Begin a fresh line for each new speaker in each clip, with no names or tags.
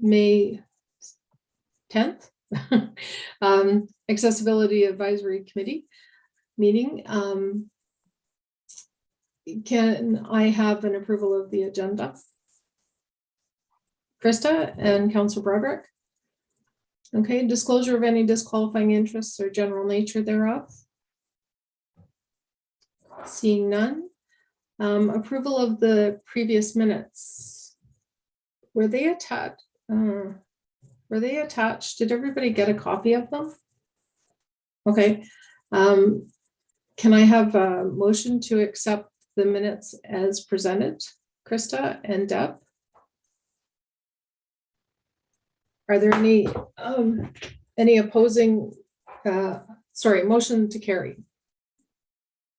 May 10th, Accessibility Advisory Committee meeting. Can I have an approval of the agenda? Krista and Councillor Broderick. Okay, disclosure of any disqualifying interests or general nature thereof. Seeing none. Approval of the previous minutes. Were they attached? Did everybody get a copy of them? Okay. Can I have a motion to accept the minutes as presented? Krista and Deb? Are there any opposing, motion to carry?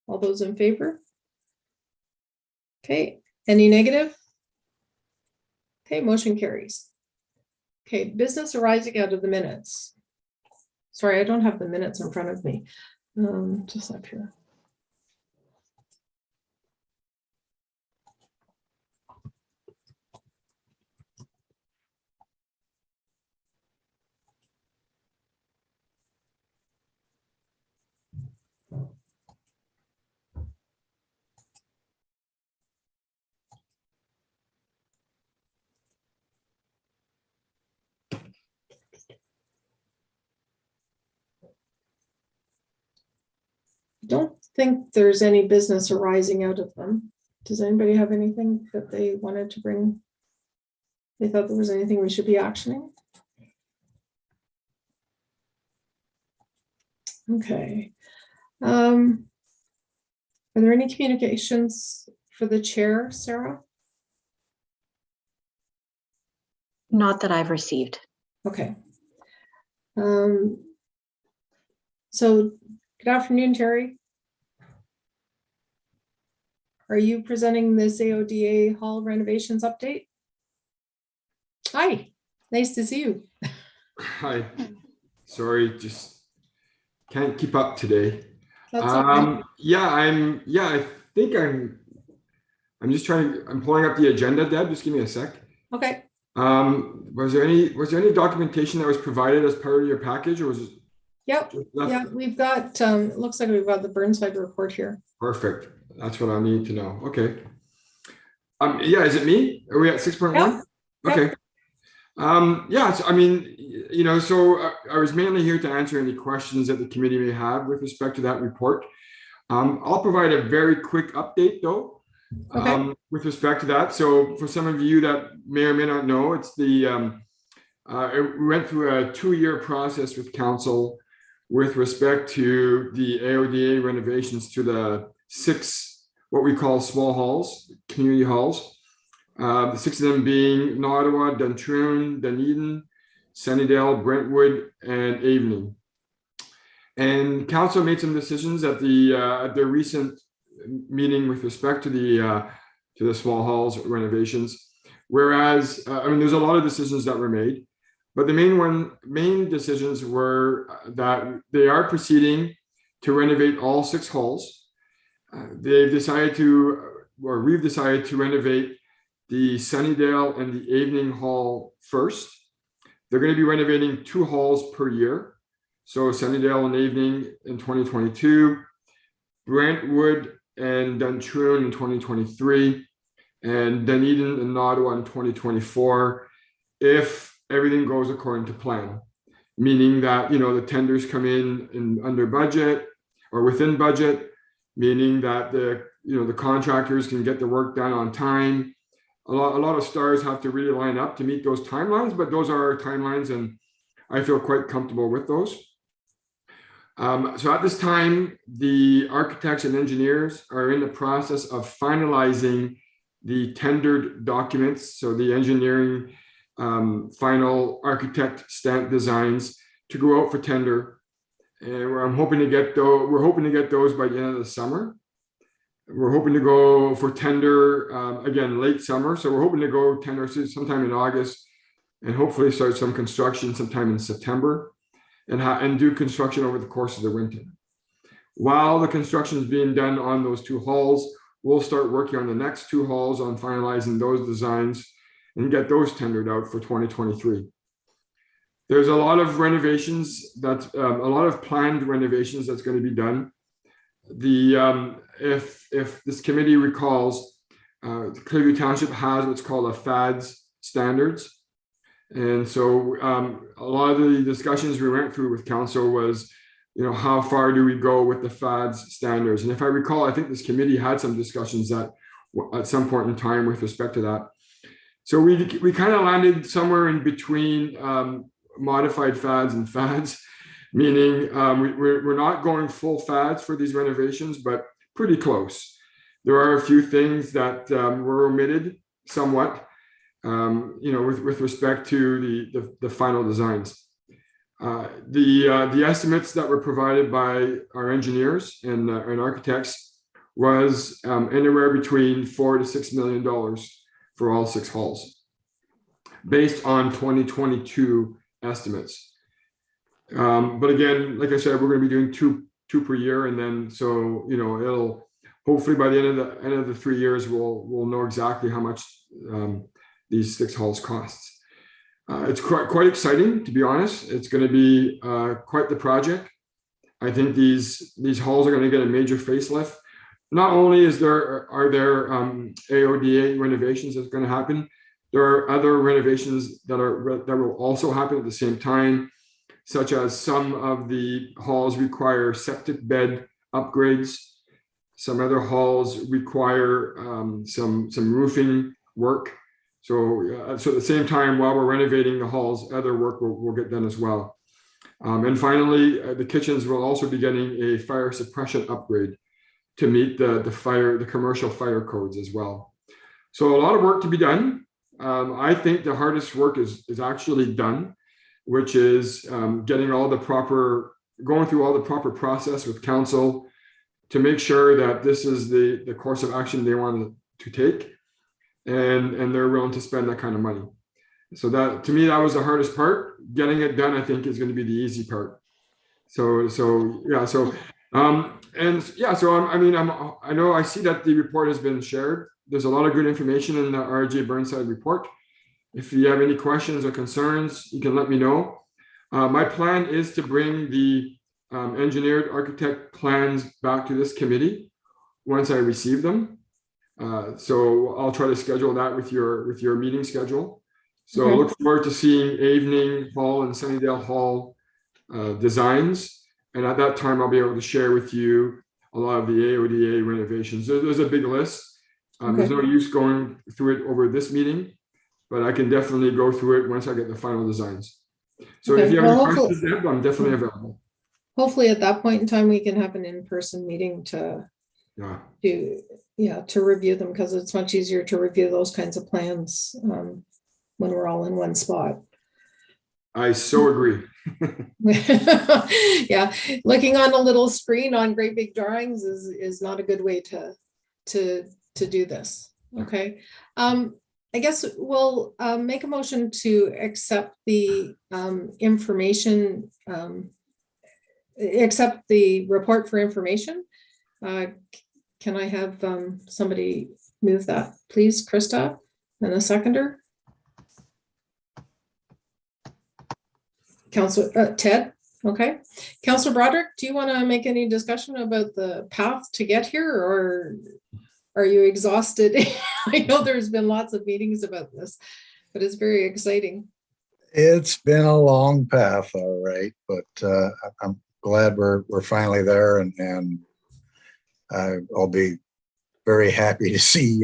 All those in favor? Okay, any negative? Okay, motion carries. Okay, business arising out of the minutes. Sorry, I don't have the minutes in front of me. Just up here. Don't think there's any business arising out of them. Does anybody have anything that they wanted to bring? They thought there was anything we should be actioning? Okay. Are there any communications for the chair, Sarah?
Not that I've received.
Okay. So good afternoon, Terry. Are you presenting this AODA hall renovations update? Hi, nice to see you.
Hi, sorry, just can't keep up today.
That's okay.
I think I'm just I'm pulling up the agenda, Deb, just give me a sec.
Okay.
Was there any documentation that was provided as part of your package, or was it?
Yep. Yeah, we've got, it looks like we've got the Burnside report here.
Perfect. That's what I need to know. Okay. Yeah, is it me? Are we at 6.1?
Yep.
Okay. So, I mean, you know, so I was mainly here to answer any questions that the committee may have with respect to that report. I'll provide a very quick update though, with respect to that. So for some of you that may or may not know, it's the, we went through a 2-year process with council with respect to the AODA renovations to the 6, what we call small halls, community halls. The 6 of them being Nottawa, Duntroon, Dunedin, Sunnydale, Brentwood, and Avening. And council made some decisions at the recent meeting with respect to the small halls renovations. Whereas, I mean, there's a lot of decisions that were made, but the main decisions were that they are proceeding to renovate all 6 halls. They've decided to, or we've decided to renovate the Sunnydale and the Avening Hall first. They're going to be renovating 2 halls per year. So Sunnydale and Avening in 2022, Brentwood and Duntroon in 2023, and Dunedin and Nottawa in 2024, if everything goes according to plan. Meaning that, you know, the tenders come in under budget or within budget, meaning that the contractors can get the work done on time. A lot of stars have to really line up to meet those timelines, but those are our timelines, and I feel quite comfortable with those. So at this time, the architects and engineers are in the process of finalizing the tendered documents, so the engineering final architect stamp designs to go out for tender, and we're hoping to get those by the end of the summer. We're hoping to go for tender again late summer, so we're hoping to go tender sometime in August, and hopefully start some construction sometime in September, and do construction over the course of the winter. While the construction is being done on those 2 halls, we'll start working on the next 2 halls on finalizing those designs, and get those tendered out for 2023. There's a lot of renovations a lot of planned renovations that's going to be done. If this committee recalls, Clearview Township has what's called a FADS standards. And so a lot of the discussions we went through with council was, how far do we go with the FADS standards? And if I recall, I think this committee had some discussions at some point in time with respect to that. So we kind of landed somewhere in between modified FADS and FADS, meaning we're not going full FADS for these renovations, but pretty close. There are a few things that were omitted somewhat, with respect to the final designs. The estimates that were provided by our engineers and architects was anywhere between $4 to $6 million for all 6 halls, based on 2022 estimates. But again, like I said, we're going to be doing two per year, and then so it'll hopefully by the end of the 3 years we'll know exactly how much these 6 halls costs. It's quite exciting, to be honest. It's going to be quite the project. I think these halls are going to get a major facelift. Not only are there AODA renovations that's going to happen, there are other renovations that will also happen at the same time, such as some of the halls require septic bed upgrades. Some other halls require some roofing work. So at the same time, while we're renovating the halls, other work will get done as well. And finally, the kitchens will also be getting a fire suppression upgrade to meet the commercial fire codes as well. So a lot of work to be done. I think the hardest work is actually done, which is going through all the proper process with council to make sure that this is the course of action they want to take, and they're willing to spend that kind of money. So that, to me, that was the hardest part. Getting it done, I think, is going to be the easy part. I know I see that the report has been shared. There's a lot of good information in the RJ Burnside report. If you have any questions or concerns, you can let me know. My plan is to bring the engineered architect plans back to this committee once I receive them. So I'll try to schedule that with your meeting schedule. So I look forward to seeing Avening Hall and Sunnydale Hall designs. And at that time, I'll be able to share with you a lot of the AODA renovations. There's a big list. There's no use going through it over this meeting, but I can definitely go through it once I get the final designs. So if you have any questions, Deb, I'm definitely available.
Hopefully at that point in time, we can have an in-person meeting to review them, because it's much easier to review those kinds of plans when we're all in one spot.
I so agree.
Yeah, looking on a little screen on great big drawings is not a good way to do this. Okay. I guess we'll make a motion to accept the information, accept the report for information. Can I have somebody move that, please, Krista, and a seconder? Councilor Ted, okay. Councilor Broderick, do you want to make any discussion about the path to get here, or are you exhausted? I know there's been lots of meetings about this, but it's very exciting.
It's been a long path, all right, but I'm glad we're finally there, and I'll be very happy to see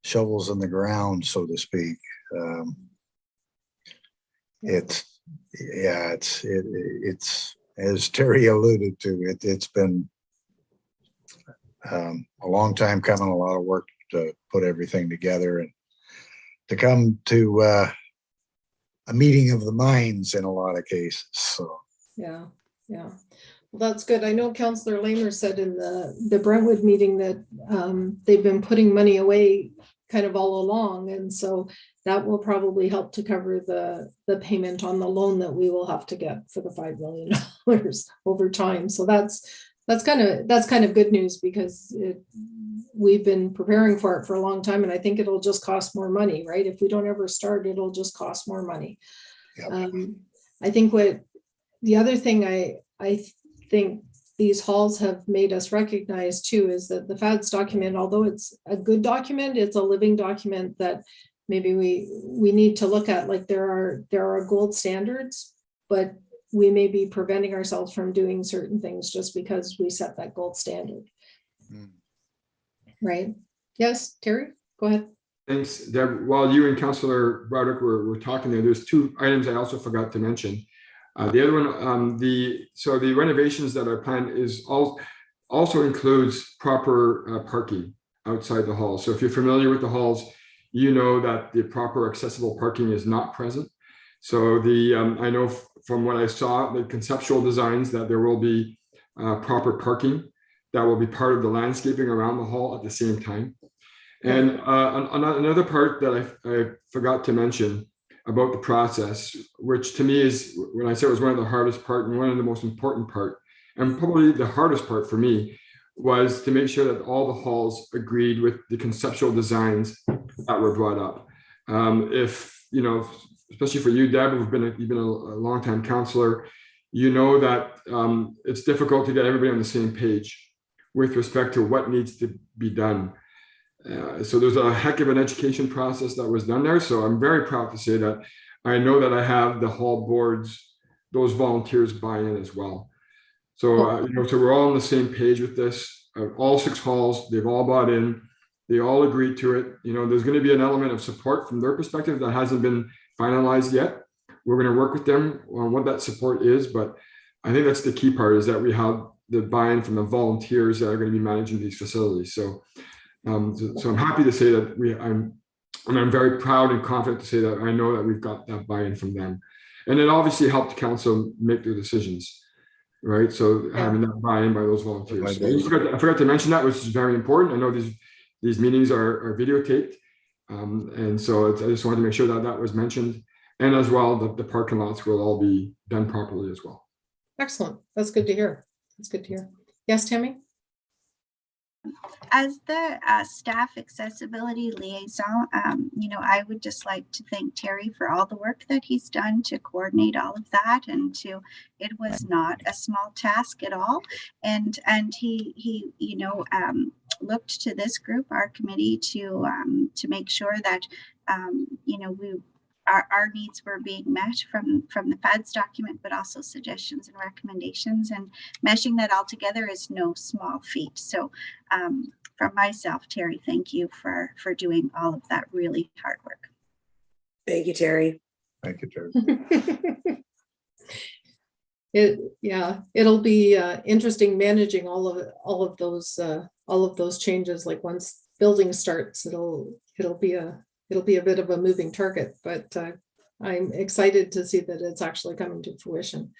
shovels in the ground, so to speak. It's as Terry alluded to, it's been a long time coming, a lot of work to put everything together, and to come to a meeting of the minds in a lot of cases. So
yeah. Well, that's good. I know Councillor Lamer said in the Brentwood meeting that they've been putting money away kind of all along, and so that will probably help to cover the payment on the loan that we will have to get for the $5 million over time. So that's that's kind of good news because we've been preparing for it for a long time, and I think it'll just cost more money, right? If we don't ever start, it'll just cost more money.
Yep.
I think the other thing I think these halls have made us recognize too is that the FADS document, although it's a good document, it's a living document that maybe we need to look at. Like there are gold standards, but we may be preventing ourselves from doing certain things just because we set that gold standard. Right? Yes, Terry, go ahead.
Thanks, Deb. While you and Councillor Broderick were talking there's two items I also forgot to mention. The other one, the renovations that are planned is also includes proper parking outside the hall. So if you're familiar with the halls, you know that the proper accessible parking is not present. So I know from what I saw, the conceptual designs, that there will be proper parking that will be part of the landscaping around the hall at the same time. And another part that I forgot to mention about the process, which to me is, when I said it was one of the hardest part and one of the most important part, and probably the hardest part for me, was to make sure that all the halls agreed with the conceptual designs that were brought up. If, you know, especially for you, Deb, you've been a long-time counselor, you know that it's difficult to get everybody on the same page with respect to what needs to be done. So there's a heck of an education process that was done there. So I'm very proud to say that I know that I have the hall boards, those volunteers buy in as well. So, you know, so we're all on the same page with this. All 6 halls, they've all bought in. They all agreed to it. You know, there's going to be an element of support from their perspective that hasn't been finalized yet. We're going to work with them on what that support is. But I think that's the key part, is that we have the buy-in from the volunteers that are going to be managing these facilities. So I'm happy to say that I'm very proud and confident to say that I know that we've got that buy-in from them. And it obviously helped council make their decisions, right? So having that buy-in by those volunteers. So I forgot to mention that, which is very important. I know these meetings are videotaped. And so I just wanted to make sure that that was mentioned. And as well, the parking lots will all be done properly as well.
Excellent. That's good to hear. That's good to hear. Yes, Tammy?
As the staff accessibility liaison, you know, I would just like to thank Terry for all the work that he's done to coordinate all of that, and it was not a small task at all. And he you know, looked to this group, our committee, to make sure that you know, our needs were being met from the FADS document, but also suggestions and recommendations, and meshing that all together is no small feat. So from myself, Terry, thank you for doing all of that really hard work.
Thank you, Terry.
Thank you, Terry.
It'll be interesting managing all of those changes. Like once building starts, it'll be a bit of a moving target, but I'm excited to see that it's actually coming to fruition.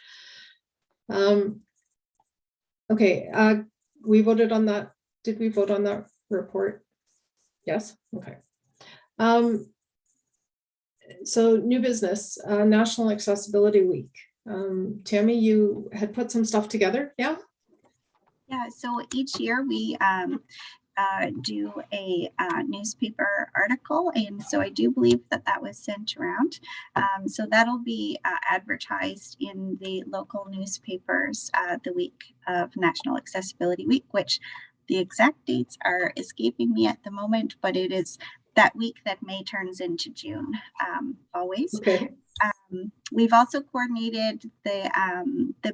Okay, we voted on that. Did we vote on that report? Yes, okay. So new business, National Accessibility Week. Tammy, you had put some stuff together, yeah?
Yeah, so each year we do a newspaper article, and so I do believe that was sent around. So that'll be advertised in the local newspapers the week of National Accessibility Week, which the exact dates are escaping me at the moment, but it is that week that May turns into June, always.
Okay.
We've also coordinated the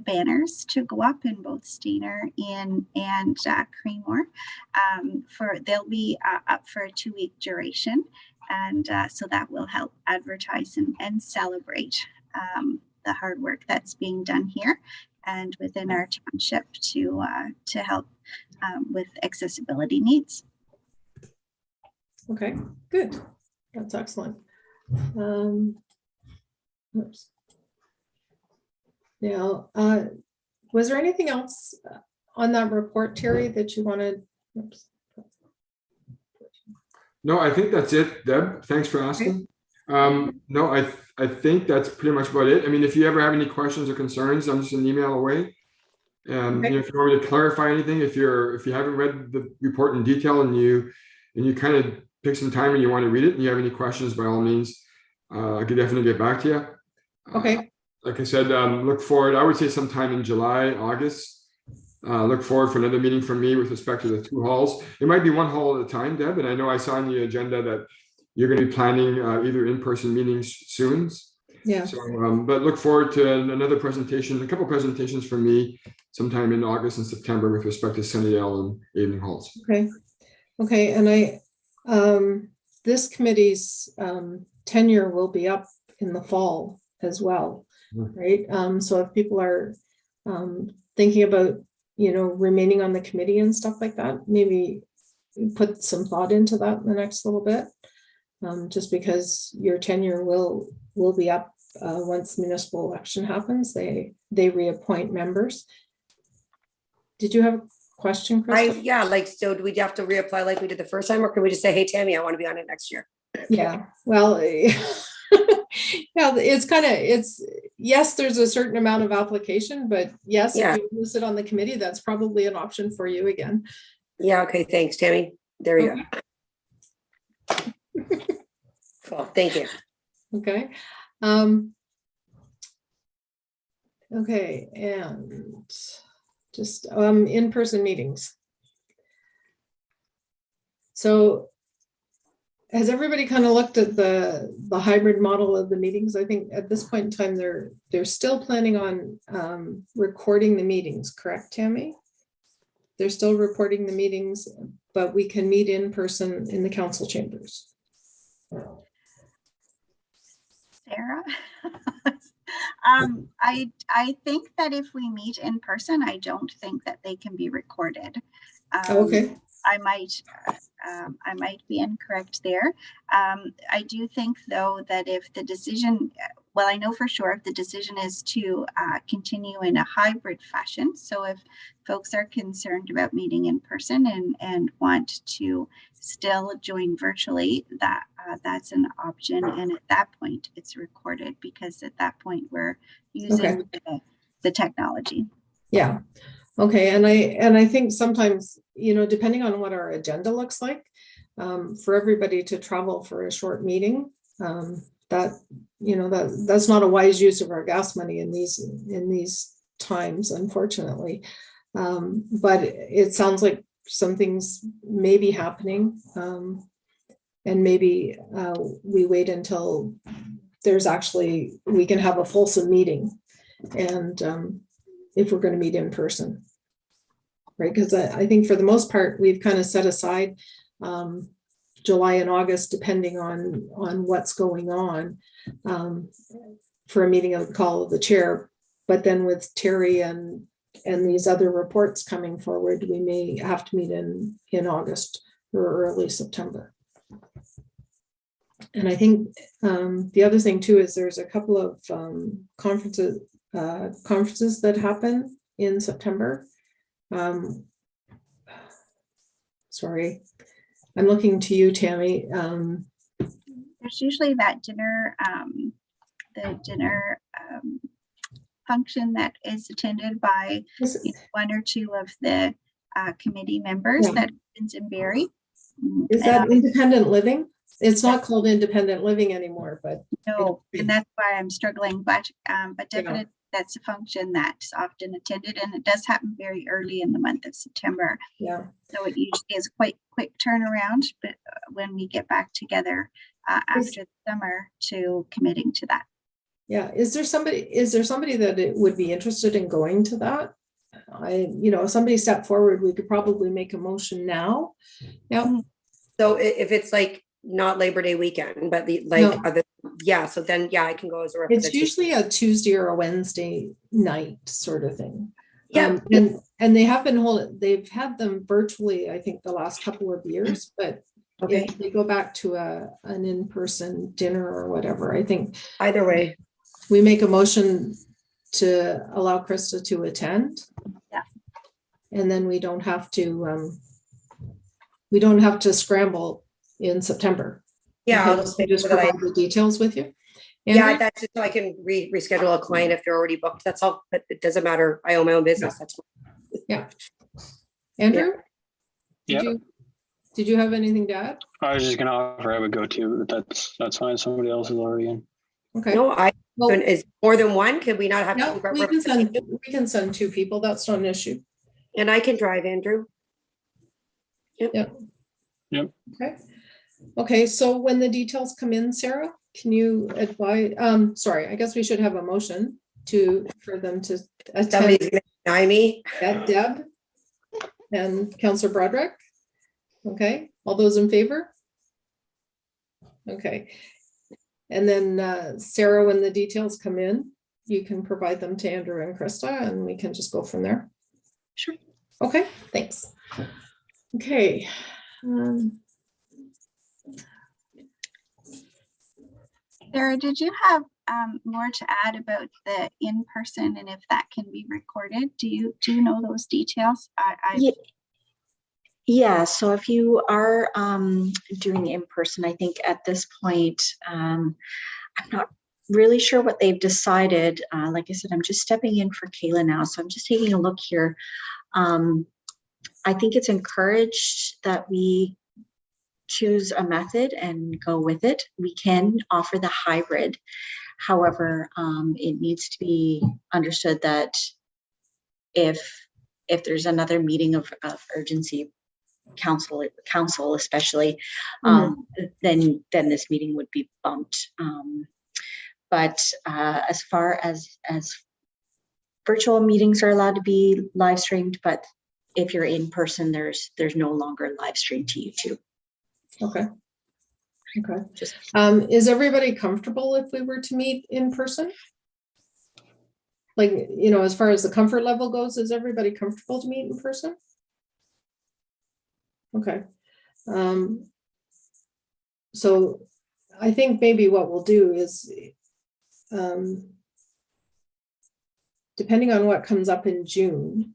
banners to go up in both Stayner and Creemore. They'll be up for a 2-week duration, and so that will help advertise and celebrate the hard work that's being done here and within our township to help with accessibility needs.
Okay, good. That's excellent. Oops. Now, was there anything else on that report, Terry, that you wanted? Oops.
No, I think that's it, Deb. Thanks for asking. No, I think that's pretty much about it. I mean, if you ever have any questions or concerns, I'm just an email away. And
Okay.
if you want me to clarify anything, if you haven't read the report in detail and you kind of pick some time and you want to read it and you have any questions, by all means, I could definitely get back to you.
Okay,
Like I said, look forward, I would say sometime in July, August. Look forward for another meeting from me with respect to the 2 halls. It might be 1 hall at a time, Deb, and I know I saw on the agenda that you're going to be planning either in-person meetings soon.
yeah,
So, but look forward to another presentation, a couple presentations from me sometime in August and September with respect to Sunnydale and Evening Halls.
okay. Okay, and this committee's tenure will be up in the fall as well, right? So if people are thinking about, remaining on the committee and stuff like that, maybe put some thought into that in the next little bit. Just because your tenure will be up once municipal election happens, they reappoint members. Did you have a question, Krista?
So do we have to reapply like we did the first time, or can we just say, hey, Tammy, I want to be on it next year?
Yeah, well, yeah, yes, there's a certain amount of application, but yes,
Yeah.
if you sit on the committee, that's probably an option for you again.
Yeah, okay, thanks, Tammy. There you go. Cool, thank you.
Okay. Okay, and just in-person meetings. So has everybody kind of looked at the hybrid model of the meetings? I think at this point in time, they're still planning on recording the meetings, correct, Tammy? They're still recording the meetings, but we can meet in person in the council chambers.
Sarah? I think that if we meet in person, I don't think that they can be recorded.
Okay.
I might be incorrect there. I do think, though, that if the decision, well, I know for sure if the decision is to continue in a hybrid fashion, so if folks are concerned about meeting in person and want to still join virtually, that's an option. And at that point, it's recorded, because at that point we're using the technology.
Yeah. Okay, and I think sometimes, depending on what our agenda looks like, for everybody to travel for a short meeting, that's not a wise use of our gas money in these times, unfortunately. But it sounds like some things may be happening, and maybe we wait until we can have a fulsome meeting, and if we're going to meet in person. Right, because I think for the most part, we've kind of set aside July and August, depending on what's going on, for a meeting of the call of the chair. But then with Terry and these other reports coming forward, we may have to meet in August or early September. And I think the other thing too is there's a couple of conferences that happen in September. Sorry, I'm looking to you, Tammy.
There's usually that dinner, function that is attended by one or two of the committee members that happens in Barrie.
Is that independent living? It's not called independent living anymore, but
no, and that's why I'm struggling. But definitely that's a function that's often attended, and it does happen very early in the month of September.
Yeah.
So it usually is quite quick turnaround, but when we get back together after the summer to committing to that.
Yeah. Is there somebody that it would be interested in going to that? If somebody stepped forward, we could probably make a motion now. Yeah.
So if it's like not Labor Day weekend, but so then I can go as a representative.
It's usually a Tuesday or a Wednesday night sort of thing.
Yeah.
And they have they've had them virtually, I think, the last couple of years, but if they go back to an in-person dinner or whatever, I think
either way,
we make a motion to allow Krista to attend.
Yeah.
And then we don't have to scramble in September.
Yeah,
I'll just provide the details with you.
Yeah,
Andrew?
that's just so I can reschedule a client if they're already booked. That's all, but it doesn't matter. I own my own business. That's
Andrew?
Yeah.
Did you have anything to add?
I was just gonna offer I would go too, but that's fine. Somebody else is already in.
Okay.
no,
Well,
is more than one? Can we not have?
yeah,
two
we can send 2 people. That's not an issue.
And I can drive, Andrew.
Okay. Okay, so when the details come in, Sarah, can you advise, sorry, I guess we should have a motion for them to attend.
Somebody's gonna deny me.
Deb and Counselor Broderick. Okay, all those in favor? Okay. And then Sarah, when the details come in, you can provide them to Andrew and Krista and we can just go from there.
Sure.
Okay, thanks. Okay.
Sarah, did you have more to add about the in-person and if that can be recorded? Do you know those details?
Yeah, so if you are doing in person, I think at this point, I'm not really sure what they've decided. Like I said, I'm just stepping in for Kayla now, so I'm just taking a look here. I think it's encouraged that we choose a method and go with it. We can offer the hybrid. However, it needs to be understood that if there's another meeting of urgency, council especially, then this meeting would be bumped. But as far as virtual meetings are allowed to be live streamed, but if you're in person, there's no longer live stream to YouTube.
Okay. Okay.
Just
Is everybody comfortable if we were to meet in person? Like, you know, as far as the comfort level goes, is everybody comfortable to meet in person? Okay. So I think maybe what we'll do is, depending on what comes up in June,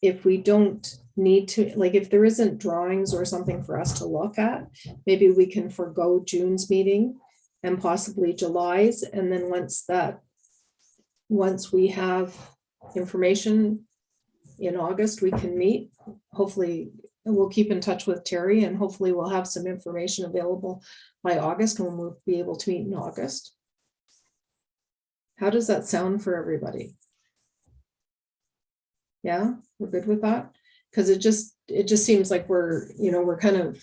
if we don't need to, like, if there isn't drawings or something for us to look at, maybe we can forego June's meeting and possibly July's. And then once we have information in August, we can meet. Hopefully we'll keep in touch with Terry and hopefully we'll have some information available by August when we'll be able to meet in August. How does that sound for everybody? Yeah, we're good with that? Because it just seems like we're kind of,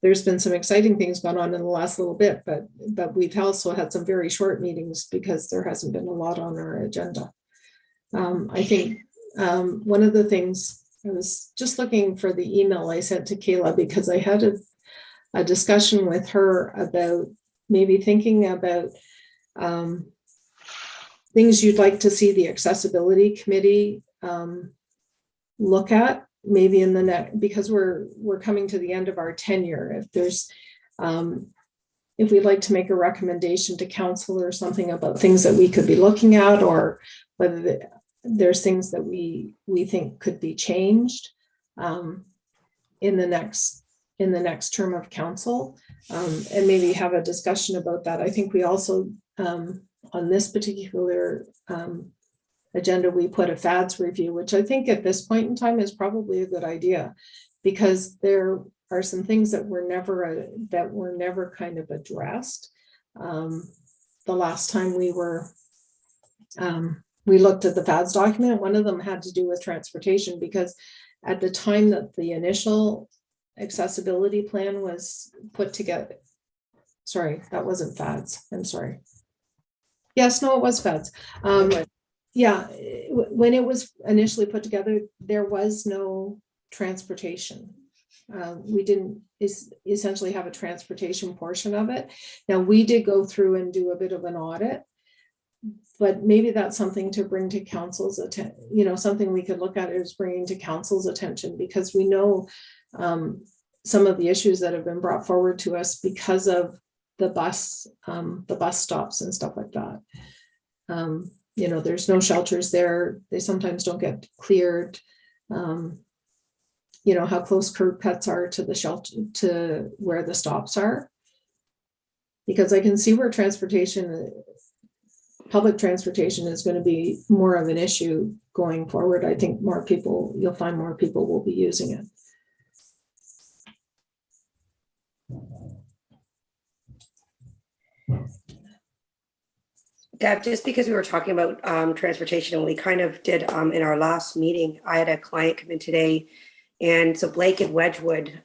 there's been some exciting things going on in the last little bit, but we've also had some very short meetings because there hasn't been a lot on our agenda. I think one of the things, I was just looking for the email I sent to Kayla because I had a discussion with her about maybe thinking about things you'd like to see the accessibility committee look at, maybe in the next, because we're coming to the end of our tenure. If there's if we'd like to make a recommendation to council or something about things that we could be looking at, or whether there's things that we think could be changed in the next term of council, and maybe have a discussion about that. I think we also on this particular agenda, we put a FADS review, which I think at this point in time is probably a good idea, because there are some things that were never kind of addressed. The last time we looked at the FADS document, one of them had to do with transportation, because at the time that the initial accessibility plan was put together, sorry, that wasn't FADS, I'm sorry. Yes, no, it was FADS. Yeah, when it was initially put together, there was no transportation. We didn't essentially have a transportation portion of it. Now, we did go through and do a bit of an audit, but maybe that's something to bring to council's attention. Something we could look at is bringing to council's attention, because we know some of the issues that have been brought forward to us because of the bus stops and stuff like that. There's no shelters there. They sometimes don't get cleared. How close curb cuts are to the shelter, to where the stops are. Because I can see where public transportation is going to be more of an issue going forward. I think you'll find more people will be using it.
Deb, just because we were talking about transportation, and we kind of did in our last meeting, I had a client come in today. And so Blake and Wedgwood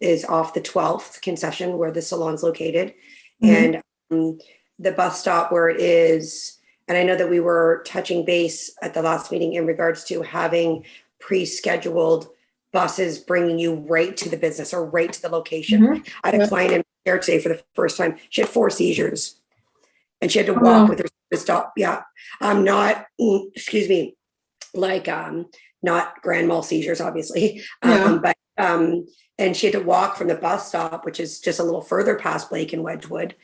is off the 12th concession where the salon's located.
Mhm.
And the bus stop where it is, and I know that we were touching base at the last meeting in regards to having pre-scheduled buses bringing you right to the business or right to the location.
Mhm.
I had a
Yep.
client in here today for the first time. She had 4 seizures and she had to
Oh,
walk
no.
with her to stop. Yeah. Not, excuse me, like not grand mal seizures, obviously.
Yeah.
But and she had to walk from the bus stop, which is just a little further past Blake and Wedgwood,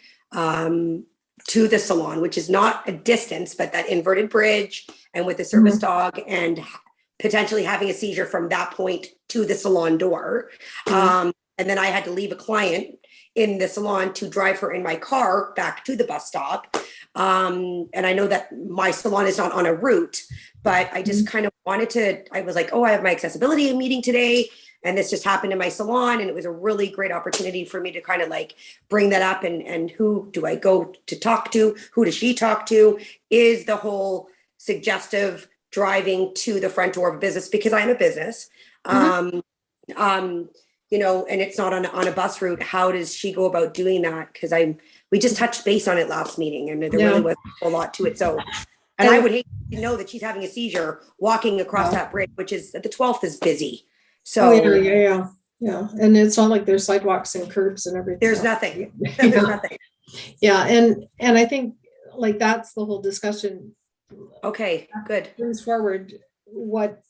to the salon, which is not a distance, but that inverted bridge and with the service dog and potentially having a seizure from that point to the salon door.
Mhm.
And then I had to leave a client in the salon to drive her in my car back to the bus stop. And I know that my salon is not on a route, but I just kind of I was like, oh, I have my accessibility meeting today. And this just happened in my salon. And it was a really great opportunity for me to kind of like bring that up and who do I go to talk to? Who does she talk to? Is the whole suggestive driving to the front door of a business, because I'm a business. You know, and it's not on a bus route. How does she go about doing that? Because we just touched base on it last meeting and there really wasn't a lot to it. So, and I would hate to know that she's having a seizure walking across that bridge, which is the 12th is busy. So
Yeah. And it's not like there's sidewalks and curbs and everything.
there's
else.
nothing.
Yeah.
There's nothing.
Yeah, and I think like that's the whole discussion
Okay, good.
brings forward what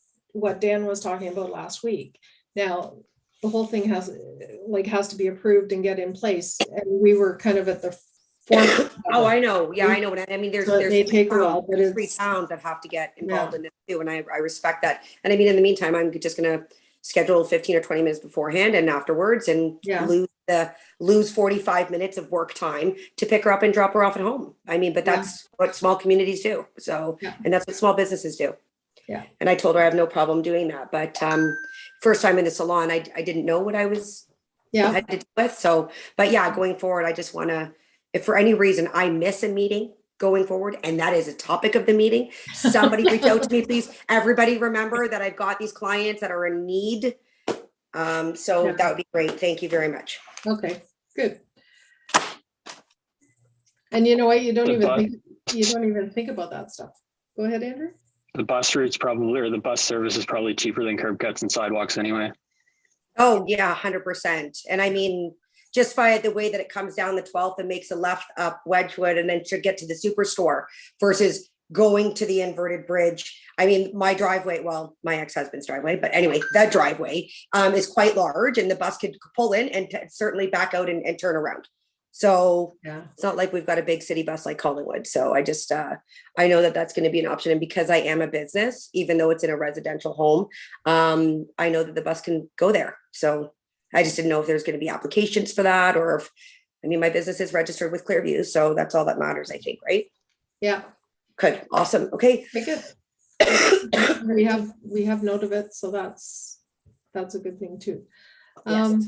Dan was talking about last week. Now, the whole thing has to be approved and get in place, and we were kind of at the forefront.
Oh, I know. Yeah, I know. I mean,
So it may take a while, but
there's 3
it's
towns that have to get involved in this too, and I respect that. And I mean, in the meantime, I'm just gonna schedule 15 or 20 minutes beforehand and afterwards, and lose 45 minutes of work time to pick her up and drop her off at home. I mean, but that's what small communities do. So, and that's what small businesses do.
Yeah.
And I told her I have no problem doing that. But first time in the salon, I didn't know what I was had to do with. So, but yeah, going forward, I just want to, if for any reason I miss a meeting going forward, and that is a topic of the meeting, somebody reach out to me, please. Everybody remember that I've got these clients that are in need. So that would be great. Thank you very much.
Okay, good. And you know what? You don't even think about that stuff. Go ahead, Andrew.
The bus route's probably, or the bus service is probably cheaper than curb cuts and sidewalks anyway.
Oh yeah, 100%. And I mean, just by the way that it comes down the 12th and makes a left up Wedgwood and then to get to the superstore versus going to the inverted bridge. I mean, my driveway, well, my ex-husband's driveway, but anyway, that driveway is quite large and the bus could pull in and certainly back out and turn around. So it's not like we've got a big city bus like Collingwood. So I just, I know that that's going to be an option. And because I am a business, even though it's in a residential home, I know that the bus can go there. So I just didn't know if there's going to be applications for that or if, I mean, my business is registered with Clearview. So that's all that matters, I think, right?
Yeah.
Good. Awesome. Okay.
Okay, good. we have note of it. So that's a good thing too.
Yes.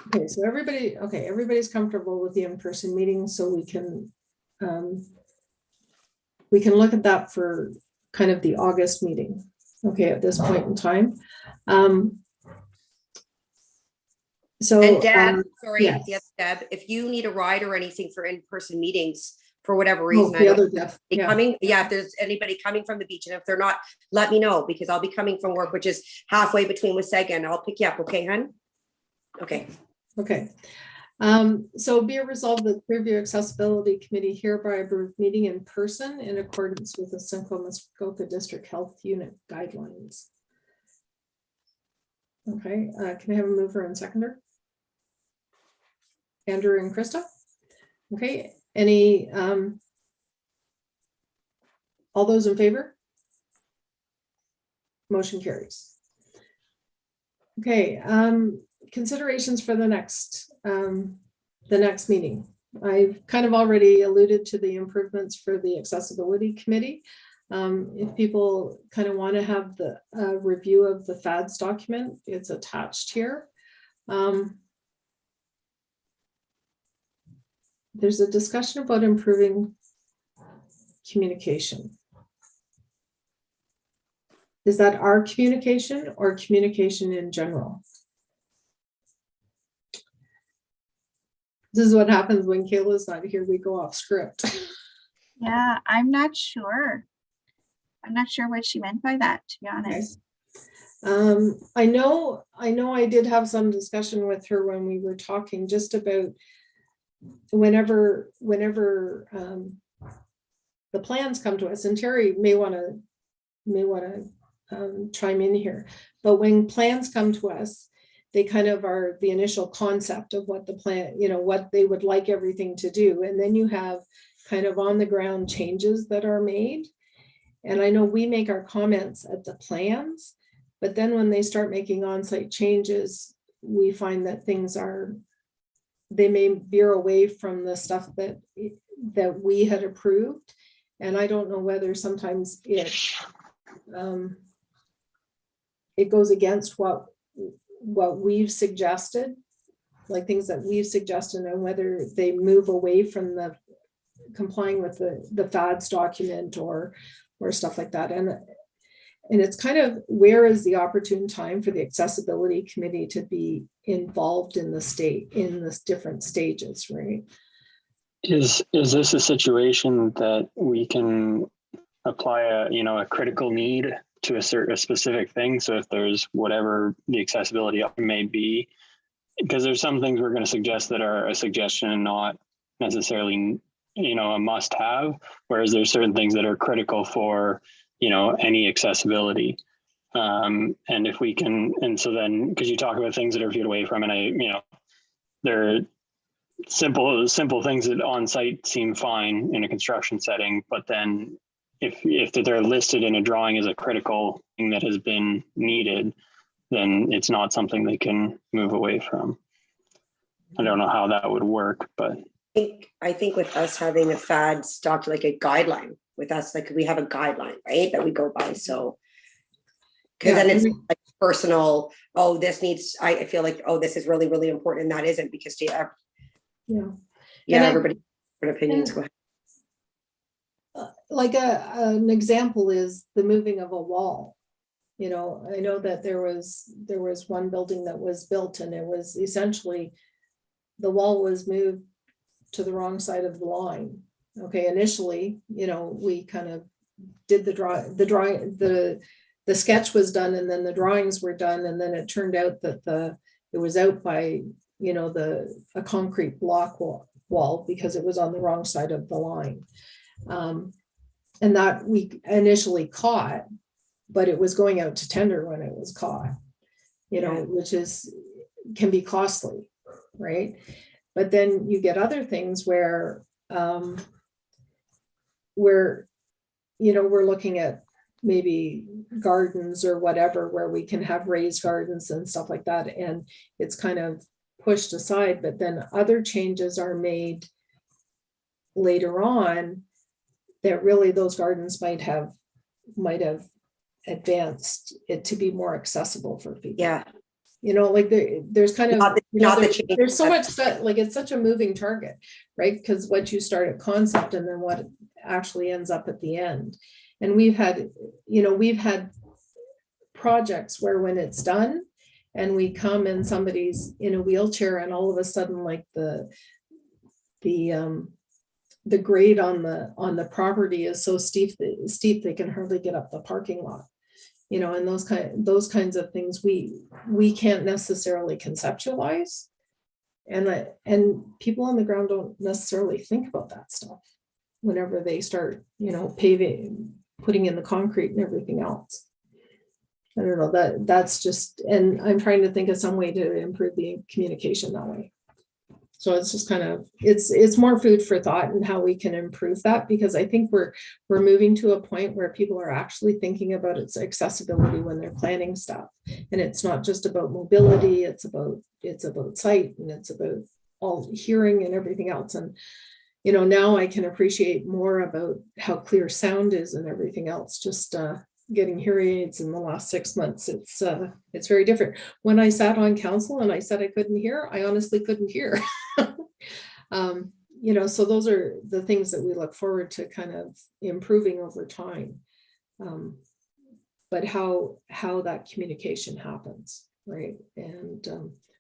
Okay, so everybody's comfortable with the in-person meeting, so we can look at that for kind of the August meeting. Okay, at this point in time. So
and Deb, sorry,
yes.
Deb, if you need a ride or anything for in-person meetings for whatever reason,
the other Deb,
coming. Yeah, if there's anybody coming from the beach, and if they're not, let me know because I'll be coming from work, which is halfway between Wasaga, and I'll pick you up. Okay, hon? Okay.
Okay. So be it resolved that Clearview Accessibility Committee hereby approve meeting in person in accordance with the Simcoe Muskoka District Health Unit guidelines. Okay, can I have a mover and seconder? Andrew and Krista. Okay, any all those in favor? Motion carries. Okay, considerations for the next meeting. I've kind of already alluded to the improvements for the accessibility committee. If people kind of want to have the review of the FADS document, it's attached here. There's a discussion about improving communication. Is that our communication or communication in general? This is what happens when Kayla's not here. We go off script.
Yeah, I'm not sure. I'm not sure what she meant by that, to be honest.
I know I did have some discussion with her when we were talking just about whenever the plans come to us, and Terry may want to chime in here, but when plans come to us, they kind of are the initial concept of what the plan, what they would like everything to do. And then you have kind of on the ground changes that are made. And I know we make our comments at the plans, but then when they start making on-site changes, we find that they may veer away from the stuff that we had approved. And I don't know whether sometimes it goes against what we've suggested, like things that we've suggested, and whether they move away from the complying with the FADS document or stuff like that. And it's kind of, where is the opportune time for the accessibility committee to be involved in the different stages, right?
Is this a situation that we can apply a critical need to a specific thing? So if there's whatever the accessibility may be, because there's some things we're going to suggest that are a suggestion and not necessarily a must have, whereas there's certain things that are critical for any accessibility. And if we can, and so then, because you talk about things that are viewed away from, and they're simple things that on site seem fine in a construction setting, but then if they're listed in a drawing as a critical thing that has been needed, then it's not something they can move away from. I don't know how that would work, but
I think with us having a FADS document, like a guideline with us, like we have a guideline, right, that we go by. So, because then it's like personal. Oh, this needs. I feel like, oh, this is really, really important, and that isn't, because everybody different opinions. Go ahead.
Like an example is the moving of a wall. I know that there was one building that was built, and it was essentially the wall was moved to the wrong side of the line. Okay, initially, we kind of did the sketch was done, and then the drawings were done, and then it turned out that it was out by a concrete block wall because it was on the wrong side of the line. And that we initially caught, but it was going out to tender when it was caught, which can be costly, right? But then you get other things where we're looking at maybe gardens or whatever, where we can have raised gardens and stuff like that, and it's kind of pushed aside, but then other changes are made later on that really those gardens might have advanced it to be more accessible for people.
Yeah.
Like there's kind of there's so
but
much stuff, like it's such a moving target, right? Because what you start at concept and then what actually ends up at the end. And we've had projects where when it's done and we come and somebody's in a wheelchair and all of a sudden, like the grade on the property is so steep they can hardly get up the parking lot, and those kinds of things we can't necessarily conceptualize, and people on the ground don't necessarily think about that stuff whenever they start paving, putting in the concrete and everything else. I don't know, that's just, and I'm trying to think of some way to improve the communication that way. So it's just kind of, it's more food for thought and how we can improve that, because I think we're moving to a point where people are actually thinking about its accessibility when they're planning stuff. And it's not just about mobility, it's about sight, and it's about all hearing and everything else. And, you know, now I can appreciate more about how clear sound is and everything else. Just getting hearing aids in the last 6 months, it's very different. When I sat on council and I said I couldn't hear, I honestly couldn't hear. You know, so those are the things that we look forward to kind of improving over time. But how that communication happens, right? And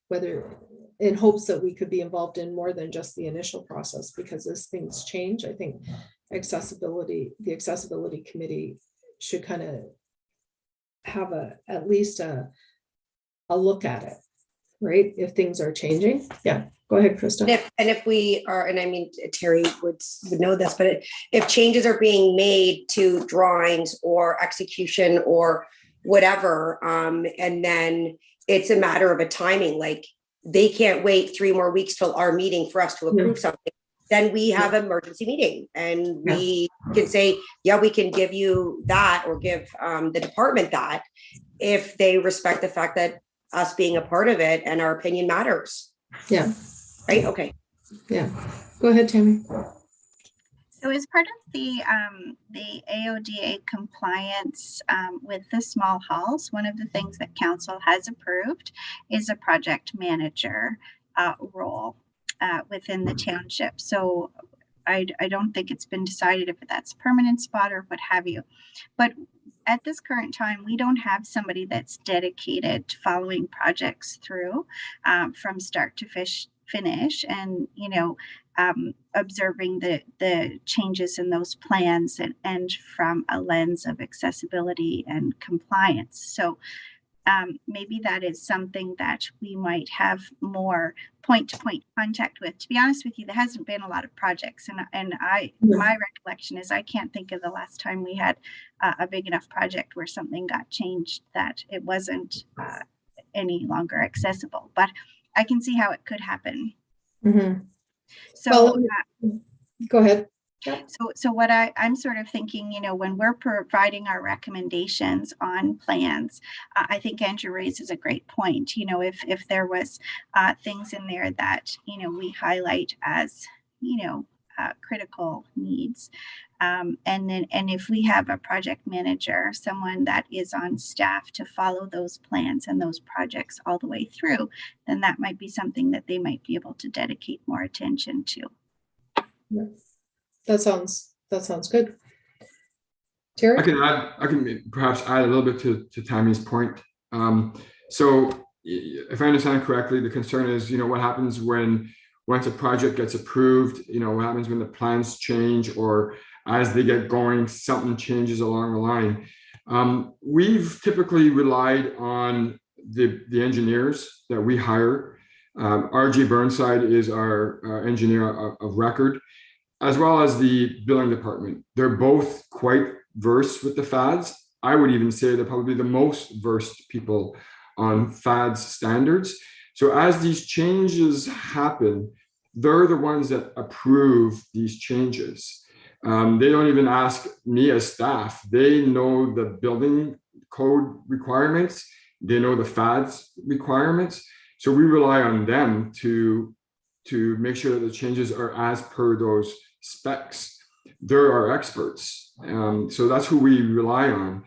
whether in hopes that we could be involved in more than just the initial process, because as things change, I think the accessibility committee should kind of have at least a look at it, right? If things are changing. Yeah, go ahead, Krista.
And if we are, and I mean, Terry would know this, but if changes are being made to drawings or execution or whatever, and then it's a matter of a timing, like they can't wait 3 more weeks till our meeting for us to approve something, then we have an emergency meeting and we can say, yeah, we can give you that or give the department that if they respect the fact that us being a part of it and our opinion matters.
Yeah.
Right. Okay.
Yeah. Go ahead, Tammy.
So as part of the AODA compliance with the small halls, one of the things that council has approved is a project manager role within the township. So I don't think it's been decided if that's a permanent spot or what have you. But at this current time, we don't have somebody that's dedicated to following projects through from start to finish and, you know, observing the changes in those plans and from a lens of accessibility and compliance. So maybe that is something that we might have more point-to-point contact with. To be honest with you, there hasn't been a lot of projects, and my recollection is I can't think of the last time we had a big enough project where something got changed that it wasn't any longer accessible. But I can see how it could happen.
Mm-hmm.
So
go ahead.
So what I'm sort of thinking, you know, when we're providing our recommendations on plans, I think Andrew raises a great point. You know, if there was things in there that, you know, we highlight as, you know, critical needs. And if we have a project manager, someone that is on staff to follow those plans and those projects all the way through, then that might be something that they might be able to dedicate more attention to.
Yeah. That sounds good. Terry?
I can perhaps add a little bit to Tammy's point. So if I understand correctly, the concern is, you know, what happens once a project gets approved, you know, what happens when the plans change or as they get going, something changes along the line. We've typically relied on the engineers that we hire. RG Burnside is our engineer of record, as well as the billing department. They're both quite versed with the FADs. I would even say they're probably the most versed people on FADs standards. So as these changes happen, they're the ones that approve these changes. They don't even ask me as staff. They know the building code requirements. They know the FADs requirements. So we rely on them to make sure that the changes are as per those specs. They're our experts. So that's who we rely on.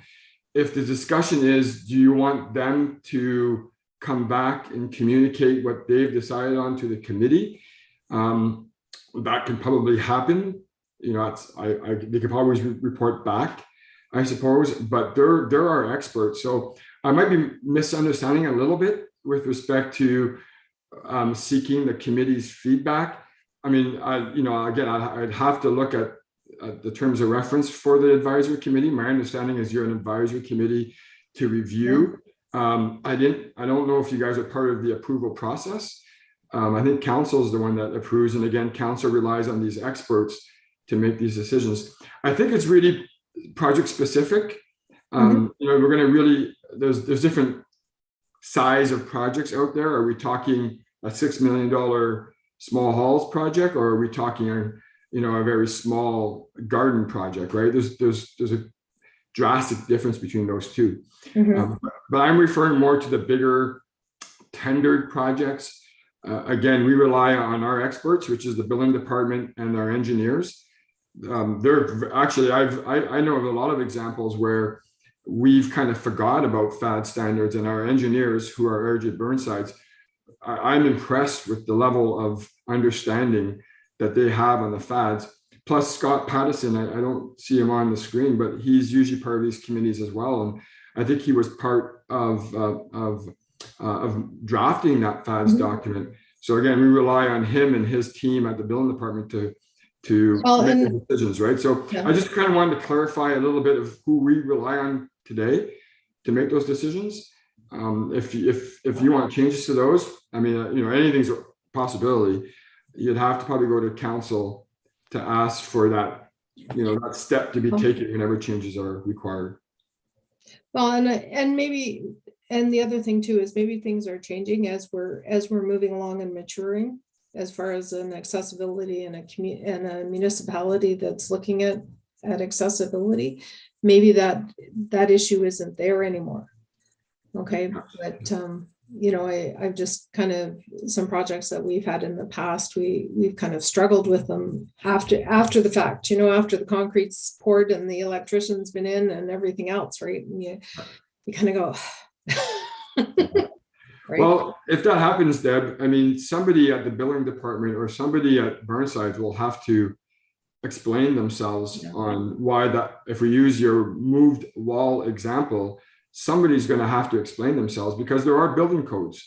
If the discussion is, do you want them to come back and communicate what they've decided on to the committee? That can probably happen. You know, they could always report back, I suppose, but they're our experts. So I might be misunderstanding a little bit with respect to seeking the committee's feedback. I mean, again, I'd have to look at the terms of reference for the advisory committee. My understanding is you're an advisory committee to review. I don't know if you guys are part of the approval process. I think council is the one that approves, and again, council relies on these experts to make these decisions. I think it's really project specific. You know, we're going to really there's different size of projects out there. Are we talking a $6 million small halls project, or are we talking a very small garden project, right? There's a drastic difference between those two.
Mhm.
But I'm referring more to the bigger tendered projects. Again, we rely on our experts, which is the building department and our engineers. They're actually, I know of a lot of examples where we've kind of forgot about FAD standards, and our engineers, who are RJ Burnsides, I'm impressed with the level of understanding that they have on the FADs. Plus Scott Pattison, I don't see him on the screen, but he's usually part of these committees as well. And I think he was part of drafting that FADs document. So again, we rely on him and his team at the building department to
Well,
make
and-
the decisions, right? So
Yeah.
I just kind of wanted to clarify a little bit of who we rely on today to make those decisions. If you want changes to those, I mean, anything's a possibility. You'd have to probably go to council to ask for that, that step to be taken whenever changes are required.
Well, and maybe, and the other thing too is maybe things are changing as we're moving along and maturing, as far as an accessibility and a municipality that's looking at accessibility. Maybe that issue isn't there anymore. Okay, but I've just kind of, some projects that we've had in the past, we've kind of struggled with them after the fact, after the concrete's poured and the electrician's been in and everything else, right? And you kind of go, right?
Well, if that happens, Deb, I mean, somebody at the building department or somebody at Burnside will have to explain themselves on why that, if we use your moved wall example, somebody's going to have to explain themselves, because there are building codes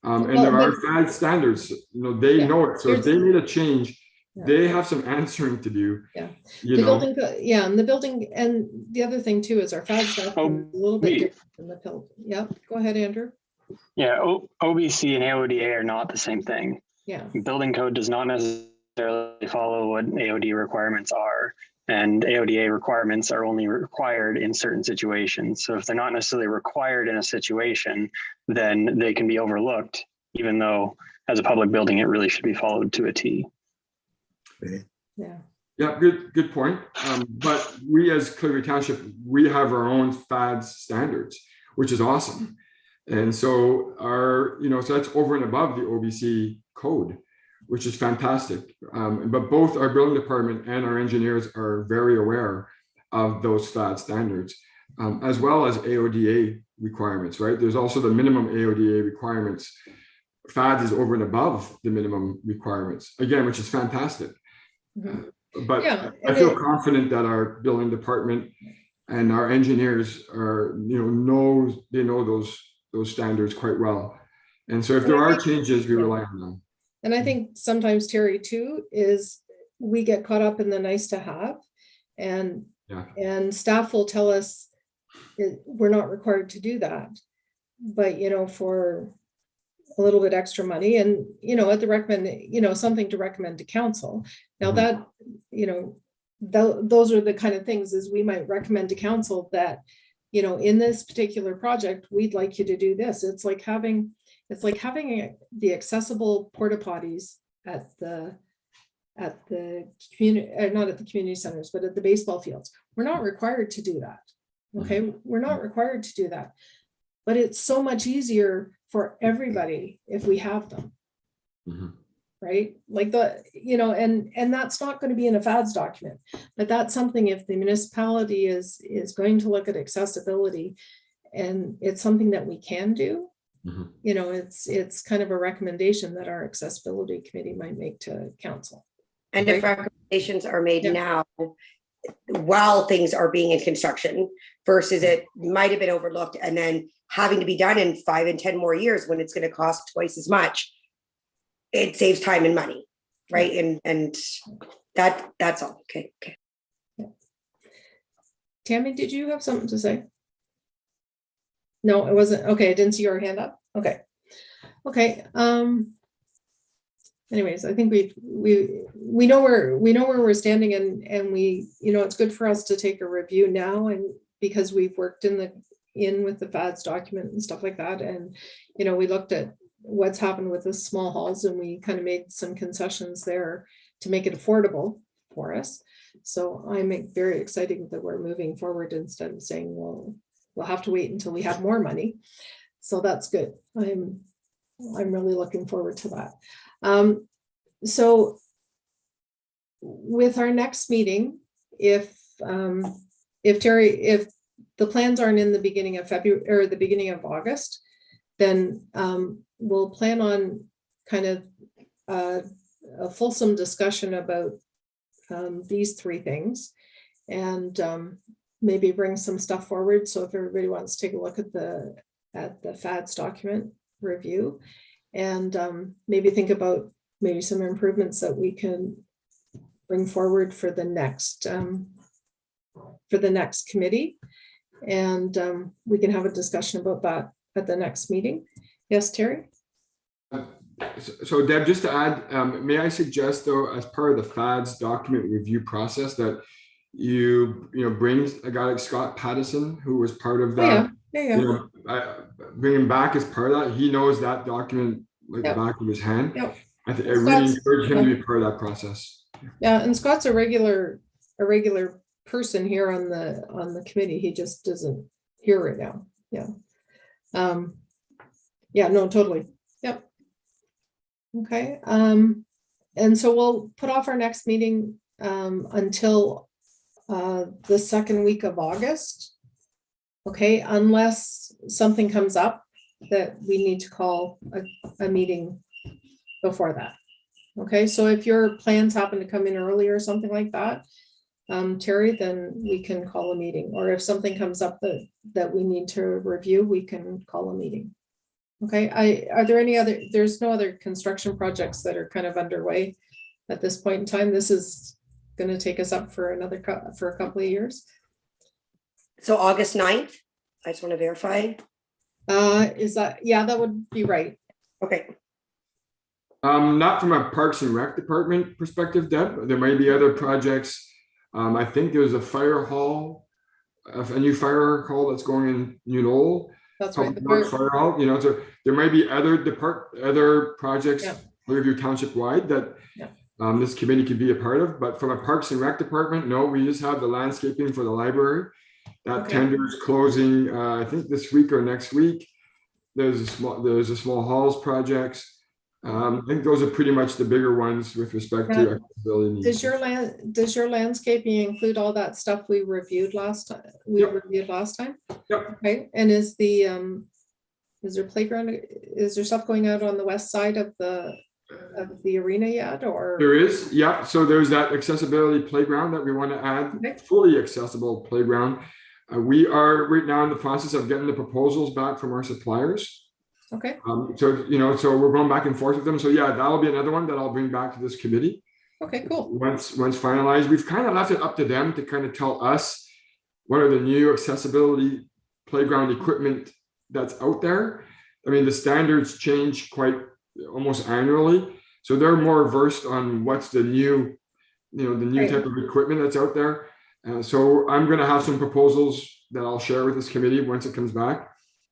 and there are FAD standards, they know it. So if they need a change, they have some answering to do.
Yeah. And the building, and the other thing too is our FAD stuff is a little bit different than the build. Yeah, go ahead, Andrew.
Yeah, OBC and AODA are not the same thing.
Yeah.
Building code does not necessarily follow what AOD requirements are, and AODA requirements are only required in certain situations. So if they're not necessarily required in a situation, then they can be overlooked, even though as a public building, it really should be followed to a T.
Yeah.
Yeah, good point. But we as Clearview Township, we have our own FAD standards, which is awesome. And so so that's over and above the OBC code, which is fantastic. But both our building department and our engineers are very aware of those FAD standards, as well as AODA requirements, right? There's also the minimum AODA requirements. FAD is over and above the minimum requirements, again, which is fantastic. But
Yeah,
I feel confident that our building department and our engineers are, know those standards quite well. And so if there are changes, we rely on them.
And I think sometimes, Terry, too, is we get caught up in the nice to have, and staff will tell us we're not required to do that, but for a little bit extra money, and at the recommend, something to recommend to council. Now that those are the kind of things is we might recommend to council that in this particular project we'd like you to do this. It's like having the accessible porta potties at the community, not at the community centers, but at the baseball fields. We're not required to do that. Okay, we're not required to do that, but it's so much easier for everybody if we have them. Right, like and that's not going to be in a FADS document, but that's something, if the municipality is going to look at accessibility, and it's something that we can do. It's kind of a recommendation that our accessibility committee might make to council.
And if recommendations are made now, while things are being in construction, versus it might have been overlooked and then having to be done in 5 and 10 more years when it's going to cost twice as much, it saves time and money, right? And that's all. Okay.
Yeah. Tammy, did you have something to say? No, it wasn't. Okay, I didn't see your hand up. Okay. Anyways, I think we know where we're standing, and we, it's good for us to take a review now, and because we've worked in with the FADS document and stuff like that, and we looked at what's happened with the small halls, and we kind of made some concessions there to make it affordable for us. So I'm very excited that we're moving forward instead of saying, well, we'll have to wait until we have more money. So that's good. I'm really looking forward to that. So with our next meeting, if Terry, if the plans aren't in the beginning of February or the beginning of August, then we'll plan on kind of a fulsome discussion about these three things, and maybe bring some stuff forward. So if everybody wants to take a look at the FADS document review, and maybe think about maybe some improvements that we can bring forward for the next committee, and we can have a discussion about that at the next meeting. Yes, Terry?
So Deb, just to add, may I suggest though, as part of the FADS document review process, that you bring a guy like Scott Pattison, who was part of that.
Yeah.
Bring him back as part of that. He knows that document like the back of his hand.
Yep.
I really encourage him to be part of that process.
Yeah, and Scott's a regular person here on the committee. He just isn't here right now. Yeah. Yeah, no, totally. Yep. Okay. And so we'll put off our next meeting until the second week of August. Okay, unless something comes up that we need to call a meeting before that. Okay, so if your plans happen to come in early or something like that, Terry, then we can call a meeting. Or if something comes up that we need to review, we can call a meeting. Okay, are there any other, there's no other construction projects that are kind of underway at this point in time? This is going to take us up for for a couple of years.
So August 9th, I just want to verify.
Is that, yeah, that would be right.
Okay.
Not from a Parks and Rec department perspective, Deb. There might be other projects. I think there's a fire hall, a new fire hall that's going in New Knoll.
That's right.
Fire hall, so there might be other projects,
Yeah.
Clearview Township wide that
Yeah.
This committee could be a part of. But from a Parks and Rec department, no, we just have the landscaping for the library. That
Okay.
tender is closing, I think this week or next week. There's a small halls projects. I think those are pretty much the bigger ones with respect to accessibility needs.
Does your landscaping include all that stuff we reviewed last time?
Yep.
Okay, and is there playground, is there stuff going out on the west side of the arena yet, or?
There is, yeah. So there's that accessibility playground that we want to add,
Okay.
fully accessible playground. We are right now in the process of getting the proposals back from our suppliers.
Okay,
So we're going back and forth with them. So yeah, that'll be another one that I'll bring back to this committee.
okay, cool.
Once finalized, we've kind of left it up to them to kind of tell us what are the new accessibility playground equipment that's out there. I mean, the standards change quite almost annually. So they're more versed on what's the new,
Right.
type of equipment that's out there. So I'm going to have some proposals that I'll share with this committee once it comes back.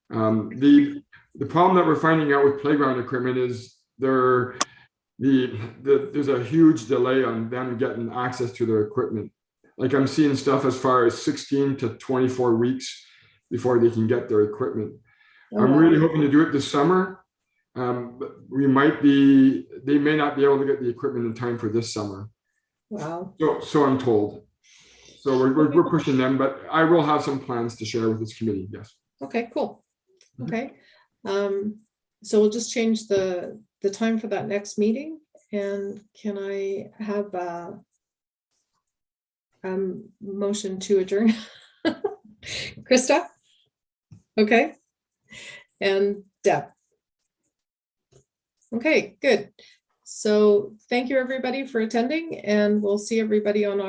The problem that we're finding out with playground equipment is there's a huge delay on them getting access to their equipment. Like I'm seeing stuff as far as 16 to 24 weeks before they can get their equipment.
Oh,
I'm
wow.
really hoping to do it this summer. But they may not be able to get the equipment in time for this summer.
Wow.
So I'm told. So we're pushing them, but I will have some plans to share with this committee. Yes.
Okay, cool. Okay. So we'll just change the time for that next meeting, and can I have a motion to adjourn? Krista? Okay. And Deb? Okay, good. So thank you, everybody, for attending, and we'll see everybody on August